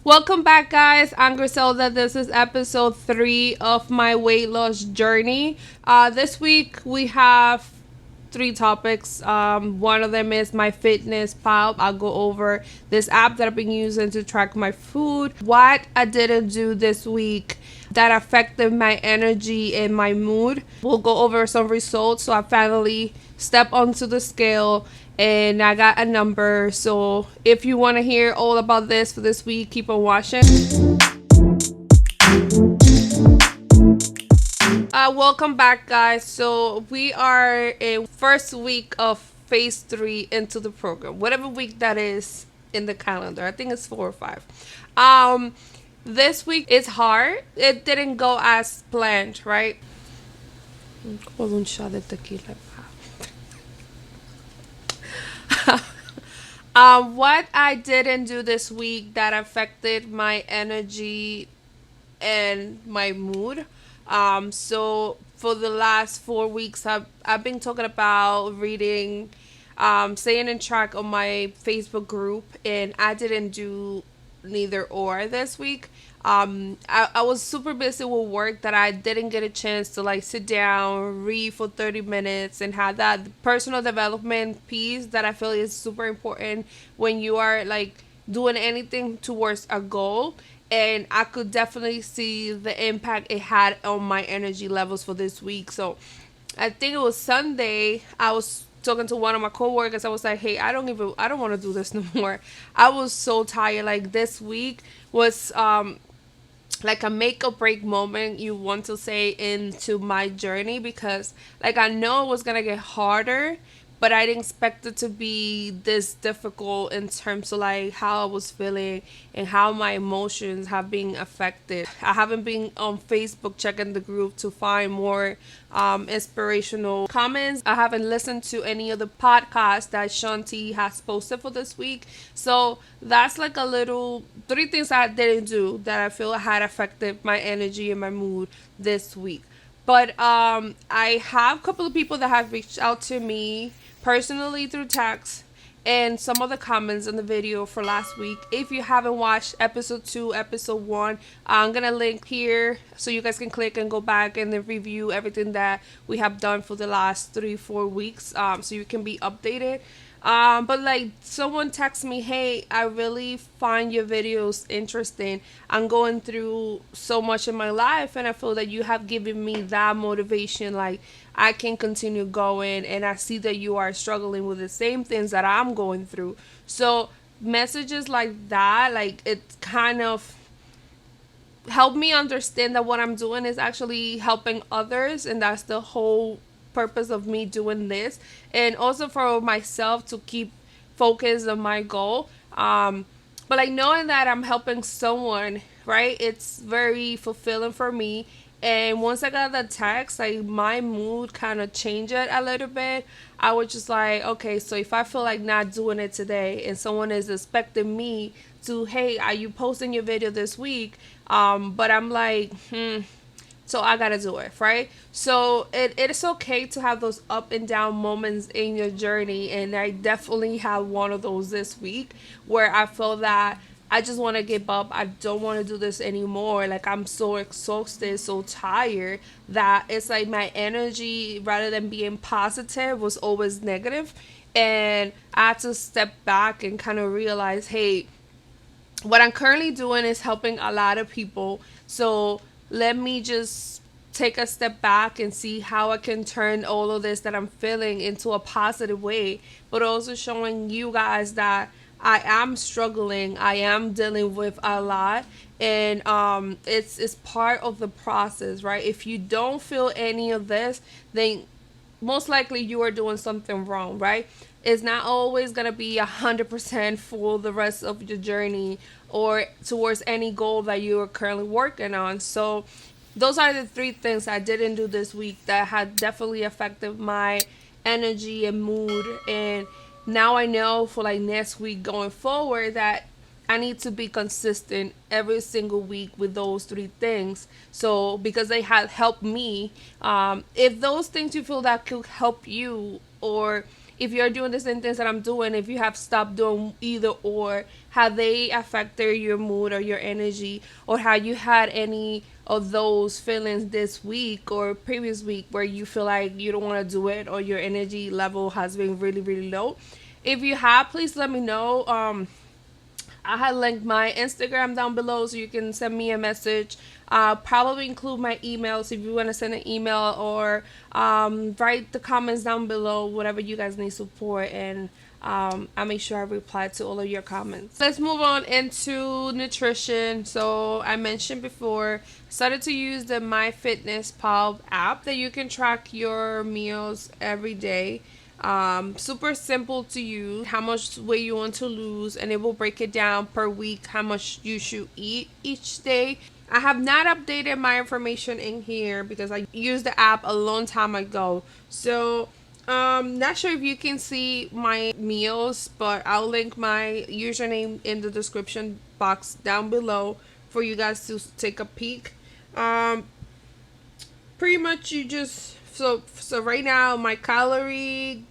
Welcome back, guys. I'm Griselda. This is episode 3 of my weight loss journey. This week we have three topics. One of them is my fitness pal. I'll go over this app that I've been using to track my food, what I didn't do this week that affected my energy and my mood. We'll go over some results. So I finally stepped onto the scale and I got a number. So if you want to hear all about this for this week, keep on watching. Welcome back, guys. So we are in first week of phase 3 into the program, whatever week that is in the calendar. I think it's 4 or 5. This week is hard. It didn't go as planned, right? Hold un shot de tequila. What I didn't do this week that affected my energy and my mood. So for the last 4 weeks, I've been talking about reading, staying in track on my Facebook group, and I didn't do neither or this week. I was super busy with work that I didn't get a chance to like sit down, read for 30 minutes, and have that personal development piece that I feel is super important when you are like doing anything towards a goal. And I could definitely see the impact it had on my energy levels for this week. So I think it was Sunday. I was talking to one of my coworkers. I was like, "Hey, I don't want to do this no more." I was so tired. Like this week was like a make or break moment, you want to say, into my journey, because like I know it was gonna get harder, but I didn't expect it to be this difficult in terms of like how I was feeling and how my emotions have been affected. I haven't been on Facebook checking the group to find more inspirational comments. I haven't listened to any of the podcasts that Shanti has posted for this week. So that's like a little three things I didn't do that I feel had affected my energy and my mood this week. But I have a couple of people that have reached out to me personally through text and some of the comments in the video for last week. If you haven't watched episode 2, episode 1, I'm gonna link here so you guys can click and go back and then review everything that we have done for the last 3-4 weeks, so you can be updated. But like someone texted me, "Hey, I really find your videos interesting. I'm going through so much in my life, and I feel that you have given me that motivation. Like I can continue going, and I see that you are struggling with the same things that I'm going through." So messages like that, like it kind of help me understand that what I'm doing is actually helping others, and that's the whole purpose of me doing this, and also for myself to keep focused on my goal. But like knowing that I'm helping someone, right? It's very fulfilling for me. And once I got the text, like my mood kind of changed a little bit. I was just like, okay, so if I feel like not doing it today, and someone is expecting me to, "Hey, are you posting your video this week?" But I'm like, so I gotta do it, right? So it is okay to have those up and down moments in your journey, and I definitely have one of those this week where I feel that I just want to give up. I don't want to do this anymore. Like I'm so exhausted, so tired, that it's like my energy, rather than being positive, was always negative. And I had to step back and kind of realize, hey, what I'm currently doing is helping a lot of people. So let me just take a step back and see how I can turn all of this that I'm feeling into a positive way, but also showing you guys that I am struggling. I am dealing with a lot, and it's part of the process, right? If you don't feel any of this, then most likely you are doing something wrong, right? It's not always gonna be 100% for the rest of your journey or towards any goal that you are currently working on. So those are the three things I didn't do this week that had definitely affected my energy and mood. And now I know for like next week going forward that I need to be consistent every single week with those three things. So because they have helped me, if those things you feel that could help you, or if you're doing the same things that I'm doing, if you have stopped doing either or, how they affected your mood or your energy, or how you had any of those feelings this week or previous week where you feel like you don't want to do it or your energy level has been really, really low. If you have, please let me know. I had linked my Instagram down below so you can send me a message. I'll probably include my emails if you want to send an email, or write the comments down below, whatever you guys need support, and I'll make sure I reply to all of your comments. Let's move on into nutrition. So I mentioned before, started to use the MyFitnessPal app that you can track your meals every day. Super simple to use, how much weight you want to lose, and it will break it down per week how much you should eat each day. I have not updated my information in here because I used the app a long time ago. So not sure if you can see my meals, but I'll link my username in the description box down below for you guys to take a peek. Pretty much you just so right now my calorie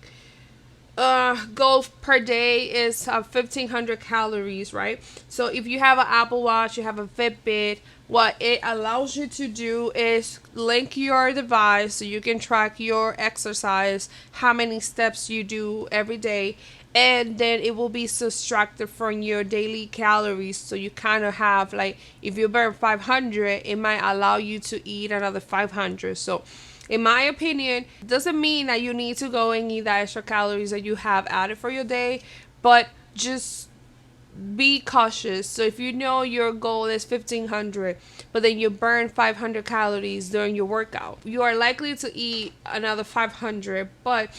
goal per day is 1500 calories, right? So if you have an Apple Watch, you have a Fitbit, what it allows you to do is link your device so you can track your exercise, how many steps you do every day, and then it will be subtracted from your daily calories. So you kind of have, like, if you burn 500, it might allow you to eat another 500. So in my opinion, it doesn't mean that you need to go and eat the extra calories that you have added for your day, but just be cautious. So if you know your goal is 1500, but then you burn 500 calories during your workout, you are likely to eat another 500, but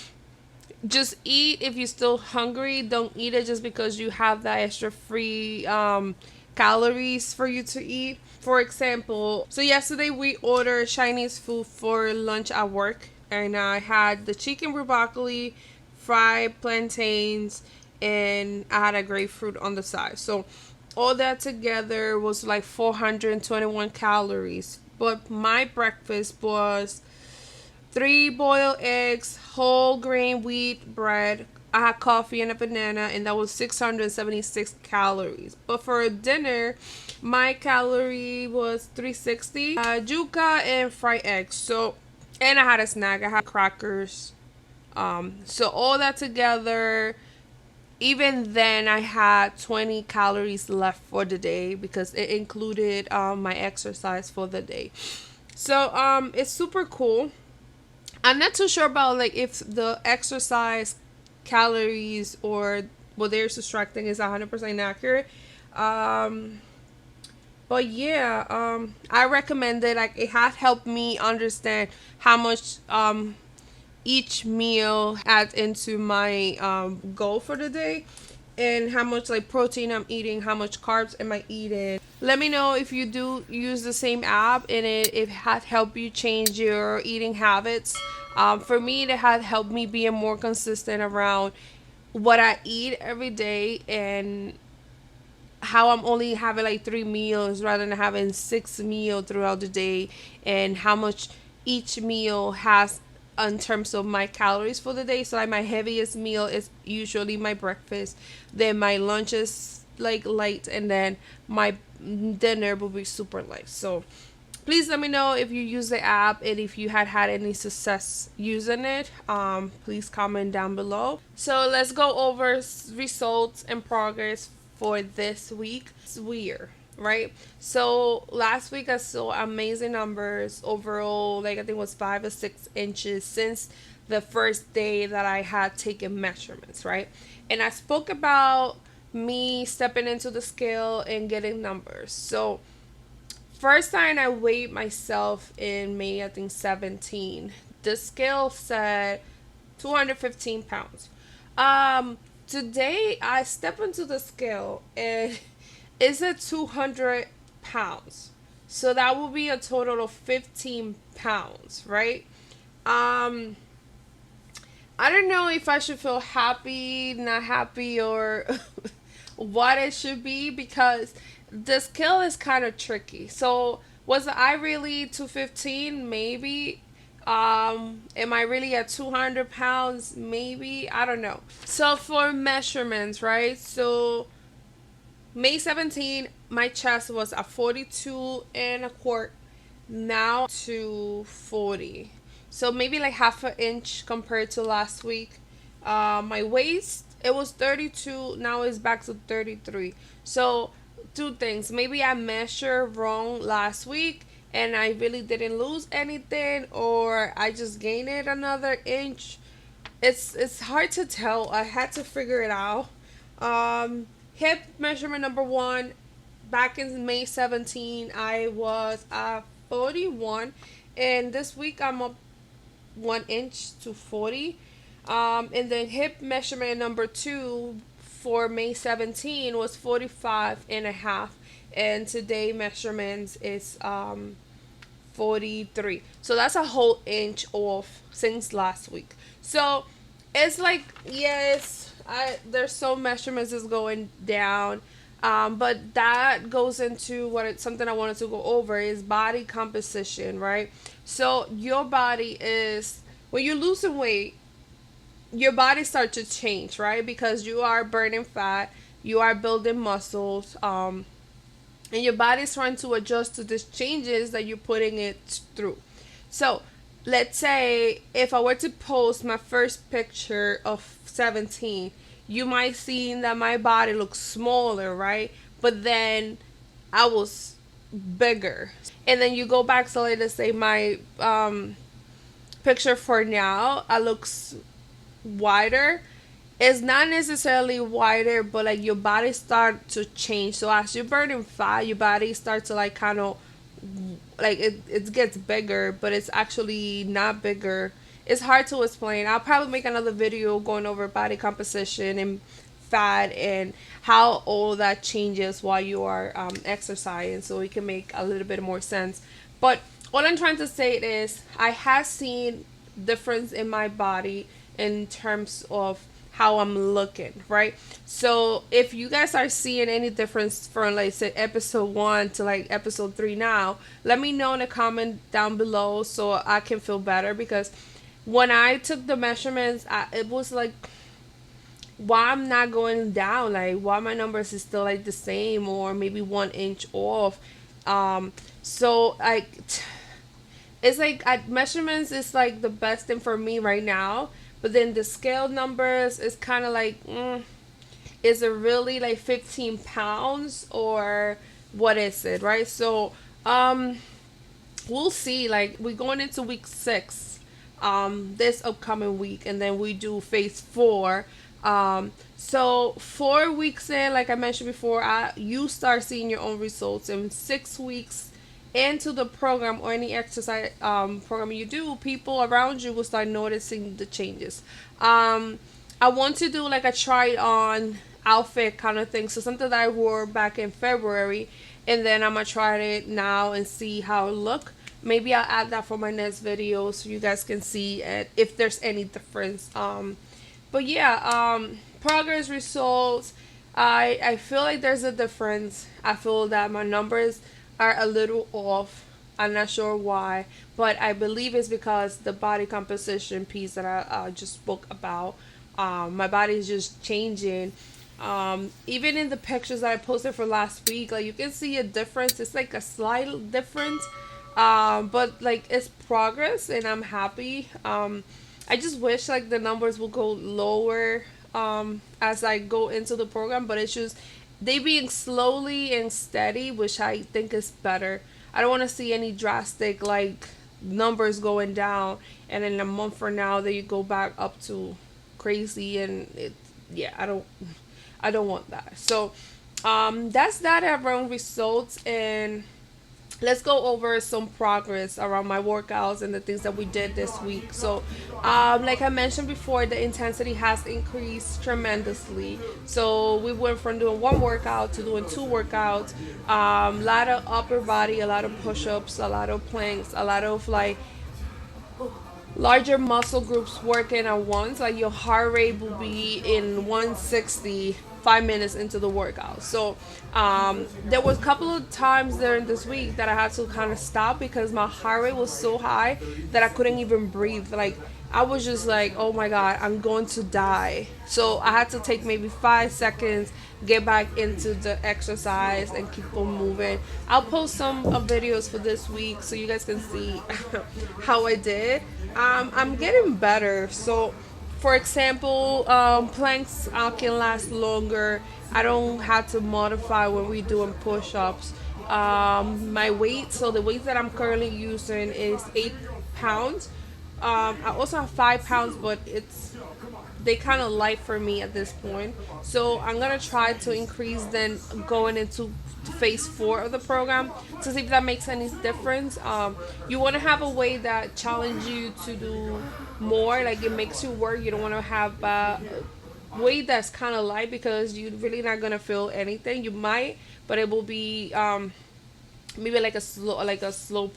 just eat if you're still hungry. Don't eat it just because you have that extra free calories for you to eat. For example, so yesterday we ordered Chinese food for lunch at work, and I had the chicken with broccoli, fried plantains, and I had a grapefruit on the side. So all that together was like 421 calories. But my breakfast was 3 boiled eggs, whole grain wheat bread. I had coffee and a banana, and that was 676 calories. But for dinner, my calorie was 360. Yuca and fried eggs. So, and I had a snack. I had crackers. So all that together, even then, I had 20 calories left for the day because it included my exercise for the day. So it's super cool. I'm not too sure about like if the exercise calories or what they're subtracting is 100% accurate. But yeah, I recommend it. Like, it has helped me understand how much each meal adds into my goal for the day, and how much like protein I'm eating, how much carbs am I eating. Let me know if you do use the same app and it has helped you change your eating habits. For me, it had helped me be more consistent around what I eat every day, and how I'm only having like 3 meals rather than having 6 meals throughout the day, and how much each meal has in terms of my calories for the day. So like my heaviest meal is usually my breakfast, then my lunch is like light, and then my dinner will be super light. So please let me know if you use the app and if you had any success using it. Please comment down below. So let's go over results and progress for this week. It's weird, right? So last week I saw amazing numbers overall. Like, I think it was 5 or 6 inches since the first day that I had taken measurements, right? And I spoke about me stepping into the scale and getting numbers. So first time I weighed myself in May, I think 17. The scale said 215 pounds. Today I step into the scale and it's at 200 pounds. So that will be a total of 15 pounds, right? I don't know if I should feel happy, not happy, or what it should be, because the scale is kind of tricky. So was I really 215? Maybe. Am I really at 200 pounds? Maybe. I don't know. So for measurements, right? So May 17, my chest was at 42 and a quart. Now to 40. So maybe like half an inch compared to last week. My waist, it was 32. Now it's back to 33. So two things. Maybe I measured wrong last week and I really didn't lose anything, or I just gained it another inch. It's hard to tell. I had to figure it out. Hip measurement number one, back in May 17, I was 41, and this week I'm up 1 inch to 40. And then hip measurement number two for May 17 was 45 and a half, and today measurements is 43. So that's a whole inch off since last week. So it's like, yes, there's some measurements is going down. But that goes into something I wanted to go over is body composition, right? So your body is, when you're losing weight, your body starts to change, right? Because you are burning fat, you are building muscles, and your body's trying to adjust to these changes that you're putting it through. So let's say if I were to post my first picture of 17, you might see that my body looks smaller, right? But then I was bigger. And then you go back, so let's say my picture for now, I looks wider. It's not necessarily wider, but like your body start to change. So as you're burning fat, your body starts to like kind of like it gets bigger, but it's actually not bigger. It's hard to explain. I'll probably make another video going over body composition and fat and how all that changes while you are exercising, so it can make a little bit more sense. But what I'm trying to say is I have seen difference in my body in terms of how I'm looking, right? So if you guys are seeing any difference from like say episode 1 to like episode 3 now, let me know in the comment down below so I can feel better, because when I took the measurements, it was like, why I'm not going down, like why my numbers is still like the same or maybe 1 inch off. So like it's like measurements is like the best thing for me right now, but then the scale numbers is kind of like, is it really like 15 pounds or what is it, right? So we'll see. Like we're going into week 6 this upcoming week, and then we do phase 4. So 4 weeks in, like I mentioned before, you start seeing your own results. In 6 weeks into the program or any exercise program you do, people around you will start noticing the changes. I want to do like a try on outfit kind of thing, so something that I wore back in February, and then I'm gonna try it now and see how it look. Maybe I'll add that for my next video so you guys can see it, if there's any difference. But yeah, progress results. I feel like there's a difference. I feel that my numbers are a little off. I'm not sure why, but I believe it's because the body composition piece that I just spoke about. My body is just changing. Even in the pictures that I posted for last week, like you can see a difference. It's like a slight difference, but like it's progress, and I'm happy. I just wish like the numbers will go lower as I go into the program, but it's just they being slowly and steady, which I think is better. I don't want to see any drastic like numbers going down, and in a month from now that you go back up to crazy, and it, yeah, I don't want that. So that's that around results, and let's go over some progress around my workouts and the things that we did this week. So, like I mentioned before, the intensity has increased tremendously. So we went from doing one workout to doing 2 workouts. A lot of upper body, a lot of push-ups, a lot of planks, a lot of like larger muscle groups working at once, like your heart rate will be in 160 5 minutes into the workout. So there was a couple of times during this week that I had to kind of stop because my heart rate was so high that I couldn't even breathe. Like I was just like, oh my god, I'm going to die. So I had to take maybe 5 seconds, get back into the exercise, and keep on moving. I'll post some videos for this week so you guys can see how I did. I'm getting better. So, for example, planks can last longer. I don't have to modify when we're doing push-ups. My weight, so the weight that I'm currently using is 8 pounds. I also have 5 pounds, but they kind of light for me at this point. So I'm gonna try to increase then going into phase 4 of the program to see if that makes any difference. You want to have a way that challenge you to do more, like it makes you work. You don't want to have weight that's kind of light because you're really not gonna feel anything. You might, but it will be maybe like a slow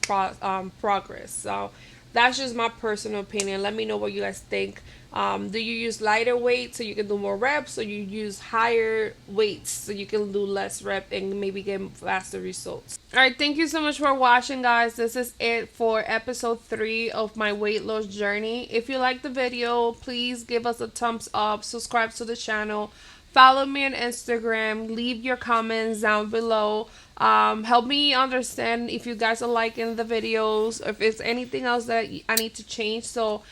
progress. So that's just my personal opinion. Let me know what you guys think. Do you use lighter weights so you can do more reps, or you use higher weights so you can do less rep and maybe get faster results? All right, thank you so much for watching, guys. This is it for episode 3 of my weight loss journey. If you like the video, please give us a thumbs up, subscribe to the channel, follow me on Instagram, leave your comments down below. Help me understand if you guys are liking the videos, or if it's anything else that I need to change, so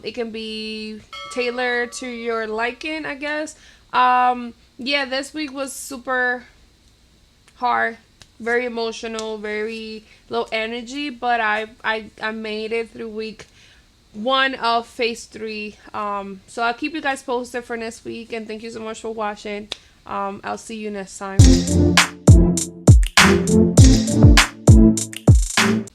it can be tailored to your liking, I guess. Yeah, this week was super hard, very emotional, very low energy, but I made it through week 1 of phase 3. So I'll keep you guys posted for next week, and thank you so much for watching. I'll see you next time.